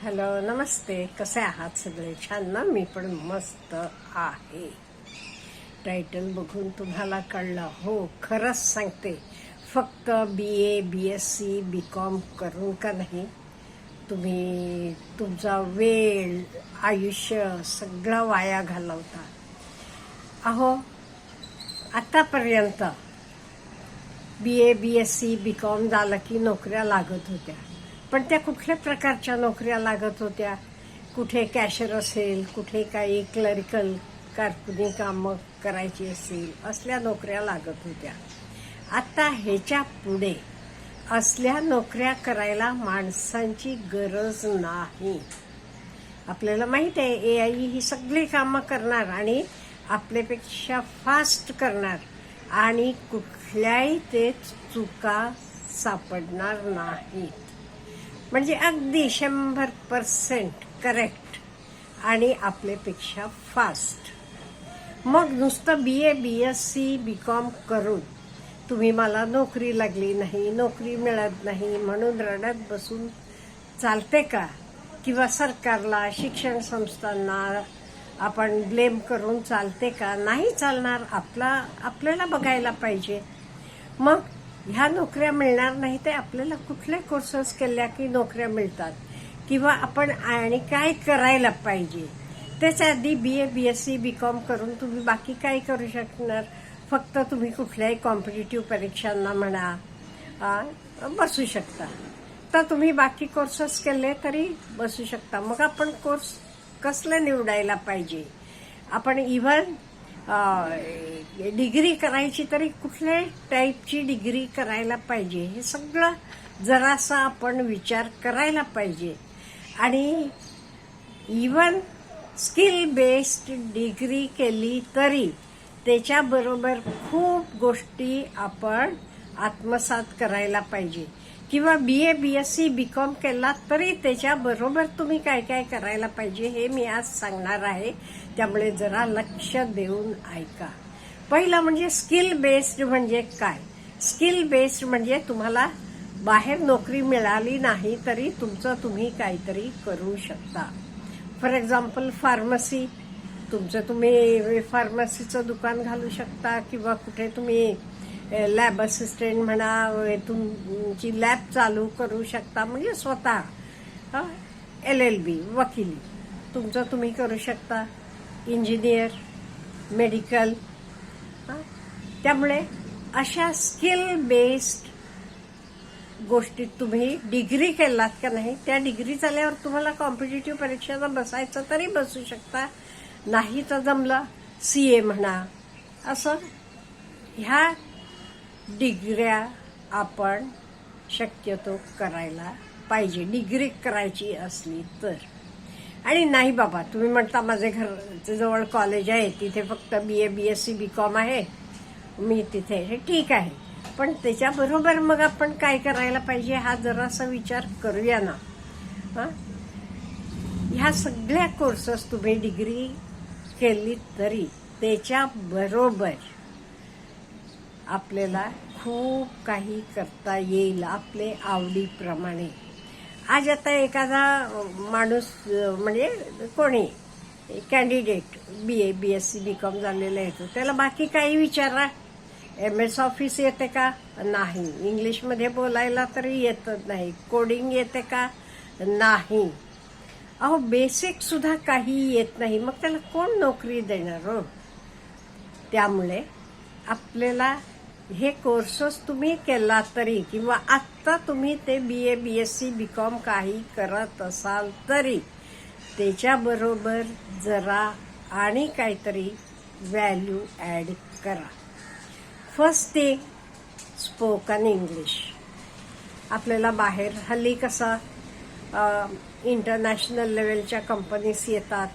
Hello, नमस्ते. कसे आहात सगळे? छान ना? मी पण मस्त आहे. टायटल बघून तुम्हाला कळलं? हो, खरंच सांगते. फक्त BA, BSc, BCom करून का नाही तुम्ही तुमचा वेळ, आयुष्य सगळं वाया घालवता. अहो, आतापर्यंत BA, BSc, BCom झालं की नोकऱ्या लागत होत्या. पण त्या कुठल्या प्रकारच्या नोकऱ्या लागत होत्या? कुठे कॅशियर असेल, कुठे काही क्लरिकल कारकुनी कामं करायची असेल, असल्या नोकऱ्या लागत होत्या. आता ह्याच्या पुढे असल्या नोकऱ्या करायला माणसांची गरज नाही. आपल्याला माहित आहे AI ही सगळी कामं करणार आणि आपल्यापेक्षा फास्ट करणार आणि कुठल्याही ते चुका सापडणार नाहीत. म्हणजे अगदी 100% करेक्ट आणि आपल्यापेक्षा फास्ट. मग नुसतं BA, BSc, BCom करून तुम्ही मला नोकरी लागली नाही, नोकरी मिळत नाही म्हणून रडत बसून चालते का? किंवा सरकारला, शिक्षण संस्थांना आपण ब्लेम करून चालते का? नाही चालणार. आपल्याला बघायला पाहिजे. मग ह्या नोकऱ्या मिळणार नाही ते आपल्याला कुठले कोर्सेस केल्या की नोकऱ्या मिळतात, किंवा आपण आणि काय करायला पाहिजे. त्याच्या आधी BA, BSc, BCom करून तुम्ही बाकी काय करू शकणार? फक्त तुम्ही कुठल्याही कॉम्पिटिटिव्ह परीक्षांना म्हणा बसू शकता. तर तुम्ही बाकी कोर्सेस केले तरी बसू शकता. मग आपण कोर्स कसले निवडायला पाहिजे? आपण इव्हन डिग्री करायची तरी कुठल्या टाईपची डिग्री करायला पाहिजे हे सगळं जरासा आपण विचार करायला पाहिजे. आणि इव्हन स्किल बेस्ड डिग्री केली तरी त्याच्याबरोबर खूप गोष्टी आपण आत्मसात करायला पाहिजे. किंवा BA, BSc, BCom केला तरी त्याच्याबरोबर तुम्ही काय काय करायला पाहिजे हे मी आज सांगणार आहे. त्यामुळे जरा लक्ष देऊन ऐका. पहिलं म्हणजे स्किल बेस्ड म्हणजे काय? स्किल बेस्ड म्हणजे तुम्हाला बाहेर नोकरी मिळाली नाही तरी तुमचं तुम्ही काहीतरी करू शकता. फॉर एक्झाम्पल फार्मसी, तुम्ही फार्मसीचं दुकान घालू शकता, किंवा कुठे तुम्ही लॅब असिस्टंट म्हणा, तुमची लॅब चालू करू शकता. म्हणजे स्वतः LLB, वकिली तुमचं तुम्ही करू शकता, इंजिनियर, मेडिकल. त्यामुळे अशा स्किल बेस्ड गोष्टीत तुम्ही डिग्री केलात का नाही, त्या डिग्री झाल्यावर तुम्हाला कॉम्पिटिटिव्ह परीक्षेला बसायचं तरी बसू शकता. नाही तर जमलं CA म्हणा. असं ह्या डिग्र्या आपण शक्यतो करायला पाहिजे, डिग्री करायची असली तर. आणि नाही बाबा, तुम्ही म्हणता माझे घरच्या जवळ कॉलेज आहे, तिथे फक्त BA, BSc, BCom आहे, मी तिथे, हे ठीक आहे. पण त्याच्याबरोबर मग आपण काय करायला पाहिजे हा जरासा विचार करूया ना. ह्या सगळ्या कोर्सेस तुम्ही डिग्री केली तरी त्याच्याबरोबर आपल्याला खूप काही करता येईल आपले आवडीप्रमाणे. आज आता एखादा माणूस म्हणजे कोणी कॅन्डिडेट BA, BSc, BCom झालेला येतो, त्याला बाकी काही विचारा. MS ऑफिस येते का? नाही. इंग्लिशमध्ये बोलायला तरी येत नाही. कोडिंग येते का? नाही. अहो, बेसिक सुद्धा काही येत नाही. मग त्याला कोण नोकरी देणार हो? त्यामुळे आपल्याला हे कोर्सेस तुम्ही केला तरी, किंवा आत्ता तुम्ही ते BA, BSc, BCom काही करत असाल तरी त्याच्याबरोबर जरा आणि काहीतरी व्हॅल्यू ॲड करा. First thing, spoken English. आपल्याला बाहेर हल्ली कसं इंटरनॅशनल लेवलच्या कंपनीज येतात,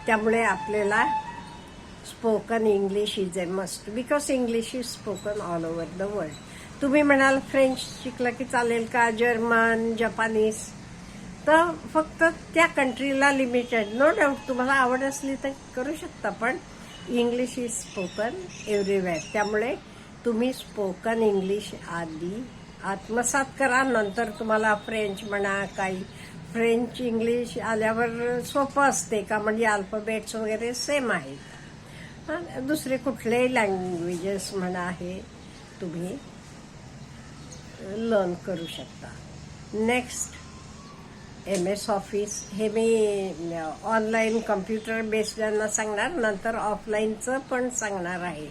त्यामुळे आपल्याला spoken English is a must, because English is spoken all over the world. तुम्ही म्हणाल फ्रेंच शिकलं की चालेल का? जर्मन, जपानीज, तर फक्त त्या कंट्रीला लिमिटेड. नो डाऊट तुम्हाला आवड असली तर करू शकता, पण इंग्लिश इज स्पोकन एव्हरीवेअर. त्यामुळे तुम्ही स्पोकन इंग्लिश आधी आत्मसात करा, नंतर तुम्हाला फ्रेंच म्हणा, काही फ्रेंच इंग्लिश आल्यावर सोपं असते का, म्हणजे अल्फाबेट्स वगैरे सेम आहेत. दुसरे कुठलेही लँग्वेजेस म्हणा हे तुम्ही लर्न करू शकता. Next MS office. हे मी ऑनलाईन कम्प्युटर बेस्डना सांगणार, नंतर ऑफलाईनचं पण सांगणार आहे.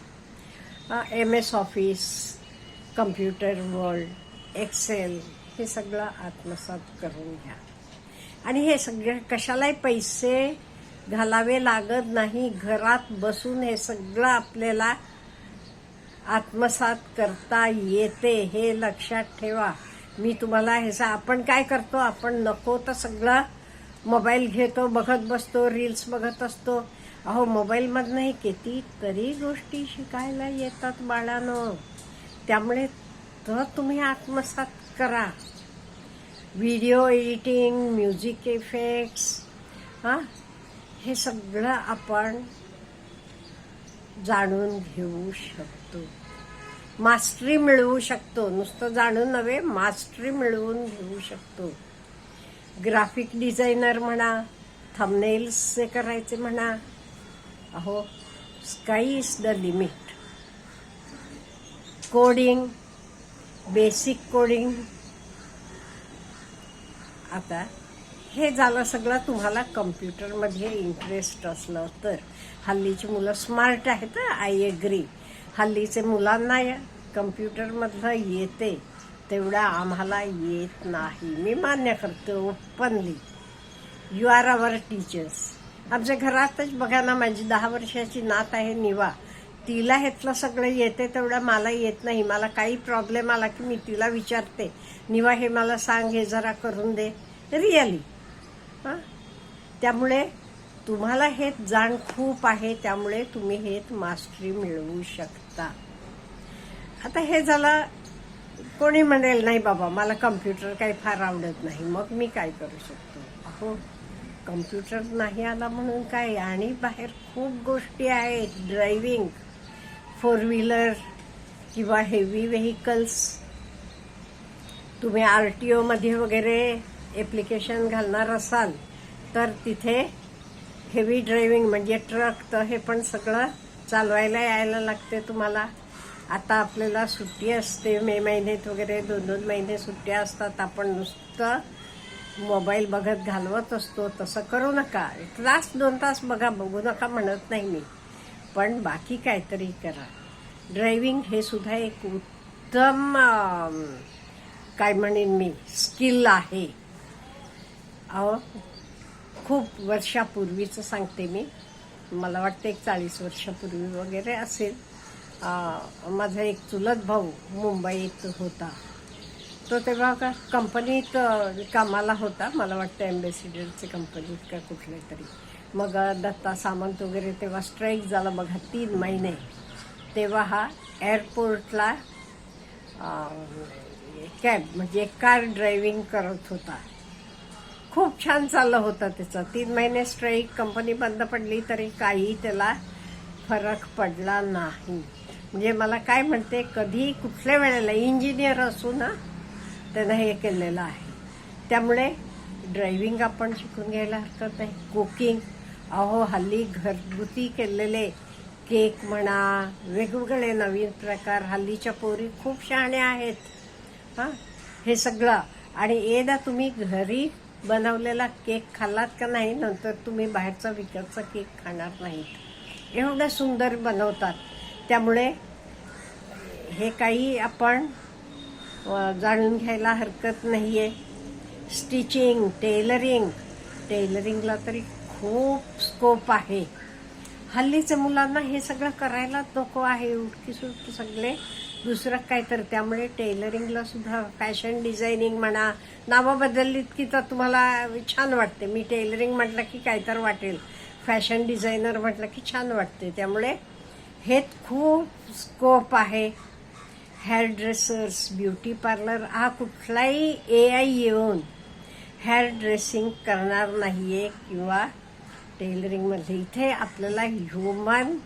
MS office, computer world, excel हे सगळं आत्मसात करून घ्या. आणि हे सगळं कशालाही पैसे घालावे लागत नाही. घरात बसून हे सगळं आपल्याला आत्मसात करता येते, हे लक्षात ठेवा. मी तुम्हाला आपण काय करतो, आपण नको तर सगळं मोबाईल घेतो, बघत बसतो, रील्स बघत असतो. अहो मोबाईलमधनंही कितीतरी गोष्टी शिकायला येतात बाळांनो. त्यामुळे तर तुम्ही आत्मसात करा. व्हिडिओ एडिटिंग, म्युझिक इफेक्ट्स, हे सगळं आपण जाणून घेऊ शकतो. मास्टरी मिळवू शकतो. नुसतं जाणून नव्हे, मास्टरी मिळवून घेऊ शकतो. ग्राफिक डिझायनर म्हणा, थंबनेल्स करायचे म्हणा, अहो sky is the limit. Coding, basic coding. आता हे झालं सगळं. तुम्हाला कम्प्युटरमध्ये इंटरेस्ट असलं तर. हल्लीची मुलं स्मार्ट आहेत, आय एग्री. हल्लीचे मुलांना कम्प्युटरमधलं येते तेवढा आम्हाला येत नाही. मी मान्य करते openly. You are our teachers. आमच्या घरातच बघा ना, माझी 10 वर्षाची नात आहे निवा. तिला ह्यातलं सगळं येते तेवढं मला येत नाही. मला काही प्रॉब्लेम आला की मी तिला विचारते, निवा हे मला सांग, हे जरा करून दे. रिअली. त्यामुळे तुम्हाला हे जाण खूप आहे, त्यामुळे तुम्ही हे मास्टरी मिळवू शकता. आता हे झालं. कोणी म्हणेल नाही बाबा मला कम्प्युटर काही फार आवडत नाही, मग मी काय करू शकतो. अहो कम्प्युटर नाही आला म्हणून काय, आणि बाहेर खूप गोष्टी आहेत. ड्रायव्हिंग, 4 व्हीलर किंवा हेवी व्हेकल्स. तुम्ही RTO मध्ये वगैरे ॲप्लिकेशन घालणार असाल तर तिथे हेवी ड्रायव्हिंग म्हणजे ट्रक, तर हे पण सगळं चालवायला यायला लागते तुम्हाला. आता आपल्याला सुट्टी असते मे महिन्यात वगैरे, 2-2 महिने सुट्ट्या असतात. आपण नुसतं मोबाईल बघत घालवत असतो. तसं करू नका. 1 तास 2 तास बघू नका म्हणत नाही मी, पण बाकी काहीतरी करा. ड्रायव्हिंग हे सुद्धा एक उत्तम काय म्हणेन मी स्किल आहे. अहो खूप वर्षापूर्वीचं सांगते मी, मला वाटतं 40 वर्षापूर्वी वगैरे असेल. माझा एक चुलत भाऊ मुंबईत होता. तो तेव्हा का कंपनीत कामाला होता, मला वाटतं एम्बेसिडरची कंपनीत का कुठल्या तरी. मग दत्ता सामंत वगैरे तेव्हा स्ट्राईक झाला बघा 3 महिने. तेव्हा हा एअरपोर्टला कॅब म्हणजे कार ड्रायव्हिंग करत होता. खूप छान चाललं होतं त्याचं. 3 महिने स्ट्राईक, कंपनी बंद पडली तरी काही त्याला फरक पडला नाही. म्हणजे मला काय म्हणते, कधी कुठल्या वेळेला इंजिनियर असू ना त्यानं हे केलेलं आहे. त्यामुळे ड्रायव्हिंग आपण शिकून घ्यायला हरकत नाही. कुकिंग, अहो हल्ली घरगुती केलेले केक म्हणा, वेगवेगळे नवीन प्रकार. हल्लीच्या पोरी खूप शहाण्या आहेत. हे सगळं. आणि एकदा तुम्ही घरी बनवलेला केक खाल्लात का नाही, नंतर तुम्ही बाहेरचा विकतचा केक खाणार नाहीत. एवढं सुंदर बनवतात. त्यामुळे हे काही आपण जाणून घ्यायला हरकत नाहीये. स्टिचिंग, टेलरिंगला तरी खूप स्कोप आहे. हल्लीच्या मुलांना हे सगळं करायला नको आहे. उठकी सुटकी सगळे दुसरं काय तर. त्यामुळे टेलरिंगला सुद्धा, फॅशन डिझायनिंग म्हणा, नावं बदललीत की तर तुम्हाला छान वाटते. मी टेलरिंग म्हटलं की काय तर वाटेल, फॅशन डिझायनर म्हटलं की छान वाटते. त्यामुळे हे खूप स्कोप आहे. Hair dressers, beauty parlour. हा कुठलाही AI येऊन हेअर ड्रेसिंग करणार नाहीये किंवा टेलरिंगमध्ये. इथे आपल्याला ह्युमन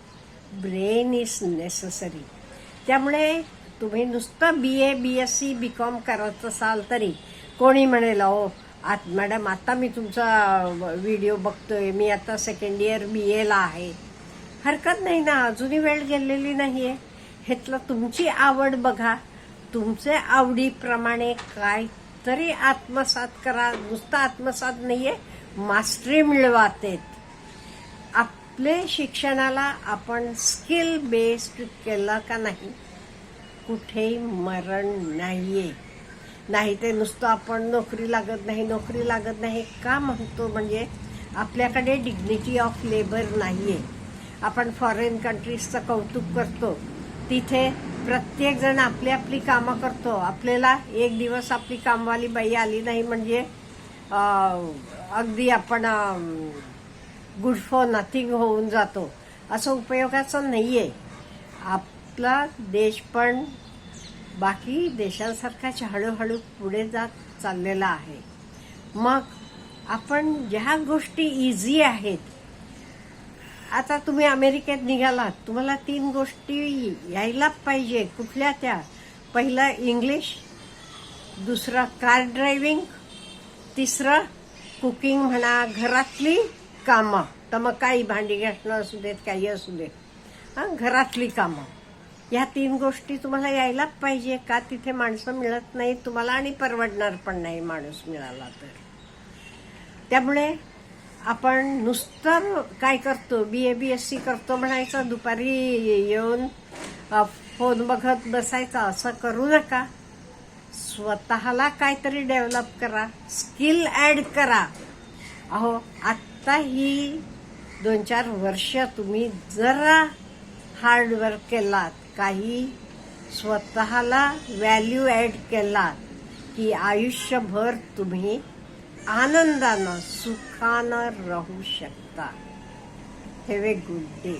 ब्रेन इज नेसेसरी. त्यामुळे तुम्ही नुसतं BA, BSc, BCom करत असाल तरी कोणी म्हणेल अहो मॅडम आता मी तुमचा व्हिडिओ बघतोय, मी आता सेकंड इयर BA ला आहे. हरकत नाही ना, अजूनही वेळ गेलेली नाहीये. ह्यातलं तुमची आवड बघा, तुमचे आवडीप्रमाणे काहीतरी आत्मसात करा. नुसतं आत्मसात नाहीये, मास्टरी मिळवातेत. आपले शिक्षणाला आपण स्किल बेस्ड केलं का नाही, कुठेही मरण नाहीये. नाही ते नुसतं आपण नोकरी लागत नाही का म्हणतो, म्हणजे आपल्याकडे डिग्निटी ऑफ लेबर नाहीये. आपण फॉरेन कंट्रीजचं कौतुक करतो, तिथे प्रत्येक जण आपली आपली कामं करतो. आपल्याला एक दिवस आपली कामवाली बाई आली नाही म्हणजे अगदी आपण गुड फॉर नथिंग होऊन जातो. असं उपयोगाचं नाहीये. आपला देश पण बाकी देशांसारखाच हळूहळू पुढे जात चाललेला आहे. मग आपण ज्या गोष्टी इझी आहेत, आता तुम्ही अमेरिकेत निघालात, तुम्हाला 3 गोष्टी यायला पाहिजे. कुठल्या त्या? पहिलं इंग्लिश, दुसरं कार ड्रायव्हिंग, तिसरं कुकिंग म्हणा, घरातली कामं. तर मग काही भांडी घासणं असू देत, काही असू देत, घरातली कामं. ह्या 3 गोष्टी तुम्हाला यायला पाहिजे. का तिथे माणसं मिळत नाही तुम्हाला, आणि परवडणार पण नाही माणूस मिळाला तर. त्यामुळे आपण नुसतं काय करतो, BA BSc करतो म्हणायचं, दुपारी येऊन फोन बघत बसायचा, असं करू नका. स्वतःला काहीतरी डेव्हलप करा, स्किल ऍड करा. अहो आत्ता ही 2-4 वर्ष तुम्ही जरा हार्डवर्क केलात, काही स्वतःला व्हॅल्यू ऍड केलात, की आयुष्यभर तुम्ही आनंदानं सुखानं राहू शकता. Have a good day.